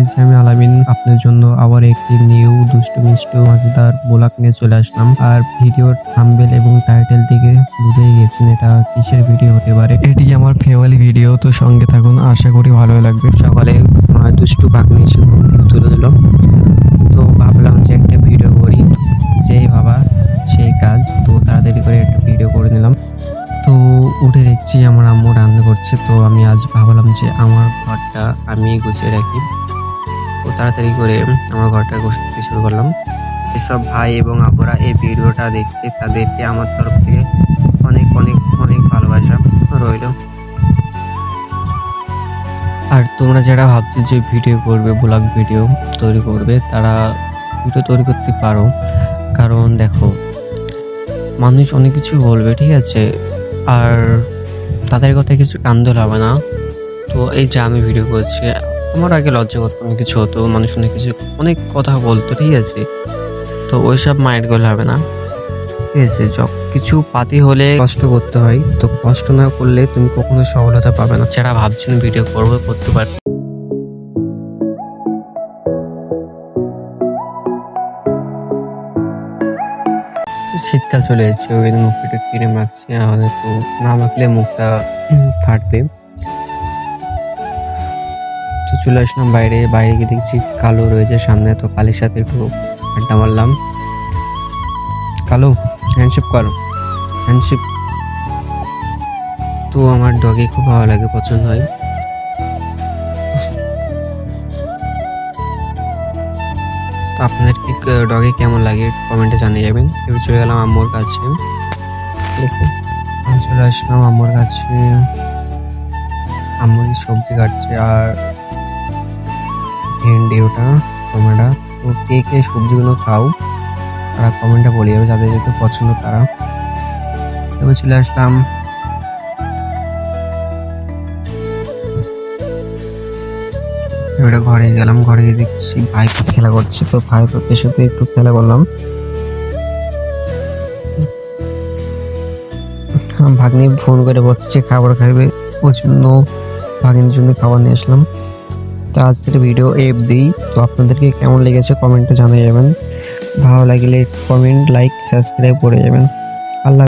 Guys, আমি আলামিন আপনার জন্য আবার একটি নিউ দুষ্টু মিষ্টি মজাদার ব্লগ নিয়ে চলে আসলাম। আর ভিডিওর থাম্বনেল এবং টাইটেল থেকে বুঝেই গেছেন এটা কিসের ভিডিও হতে পারে। এটি আমার ফেভারিট ভিডিও, তো সঙ্গে থাকুন, আশা করি ভালোই লাগবে। সকালে দুষ্টু ভাগ্নি এসে ঘুম থেকে তুলে দিল, তো ভাবলাম যে একটা ভিডিও করি, যেই ভাবা সেই কাজ। তো তাড়াতাড়ি করে একটা ভিডিও করে নিলাম। তো উঠে দেখছি আমার আম্মু রান্না করছে, তো আমি আজ ভাবলাম যে আমার ঘরটা আমি গুছিয়ে রাখি। তো তাড়াতাড়ি করে আমার ঘরটা গুছাতে শুরু করলাম। যেসব ভাই এবং আপুরা এই ভিডিওটা দেখছে তাদেরকে আমার তরফ থেকে অনেক অনেক অনেক ভালোবাসা রইল। আর তোমরা যারা ভাবছো যে ভিডিও করবে, ব্লগ ভিডিও তৈরি করবে, তারা ভিডিও তৈরি করতে পারো। কারণ দেখো, মানুষ অনেক কিছু বলবে, ঠিক আছে, আর তাদের কথায় কিছু কান দিলে হবে না। তো এই যে আমি ভিডিও করছি, আমার আগে লজ্জা করতো, অনেক কিছু হতো, মানুষ অনেক কিছু অনেক কথা বলতো, ঠিক আছে। তো ওইসব মাইন্ড করলে হবে না, ঠিক আছে। কিছু পাতি হলে কষ্ট করতে হয়, তো কষ্ট না করলে তুমি কখনো সফলতা পাবে না। যারা ভাবছেন ভিডিও করবো, করতে পারে। শীতকাল চলে যাচ্ছে, ওই জন্য মুখে একটু ক্রিম মাখছি, আমাদের তো না মাখলে মুখটা ফাটবে। তো চলে আসলাম বাইরে গিয়ে দেখছি কালো রয়েছে সামনে, তো কালির সাথে একটু আড্ডা মারলাম। কালো, হ্যান্ডশেক করো, হ্যান্ডশেক। তো আমার ডগে খুব ভালো লাগে, পছন্দ হয়। তো আপনাদের কি ডগে কেমন লাগে কমেন্টে জানিয়ে যাবেন। এবার চলে গেলাম আম্মুর কাছে, দেখুন চলে আসলাম আম্মুর কাছে। আম্মু সবজি কাটছে, আর ভেন্ডি, ওটা টমেটো। তো কে কে সবজিগুলো খাও তারা কমেন্টে বলে যাবে, যাদের যেতে পছন্দ তারা। এবার চলে আসলাম এবারে ঘরে গেলাম। ঘরে গিয়ে দেখছি ভাইপো খেলা করছে, তো ভাইপোর সাথে একটু খেলা করলাম। ভাগ্নি ফোন করে বলছে খাবার খাবে, ওর জন্য ভাগ্নির জন্য খাবার নিয়ে আসলাম। তো আজকের ভিডিও দিই। তো আপনাদেরকে কেমন লেগেছে কমেন্টে জানিয়ে যাবেন। ভালো লাগলে কমেন্ট, লাইক, সাবস্ক্রাইব করে যাবেন। আল্লাহ।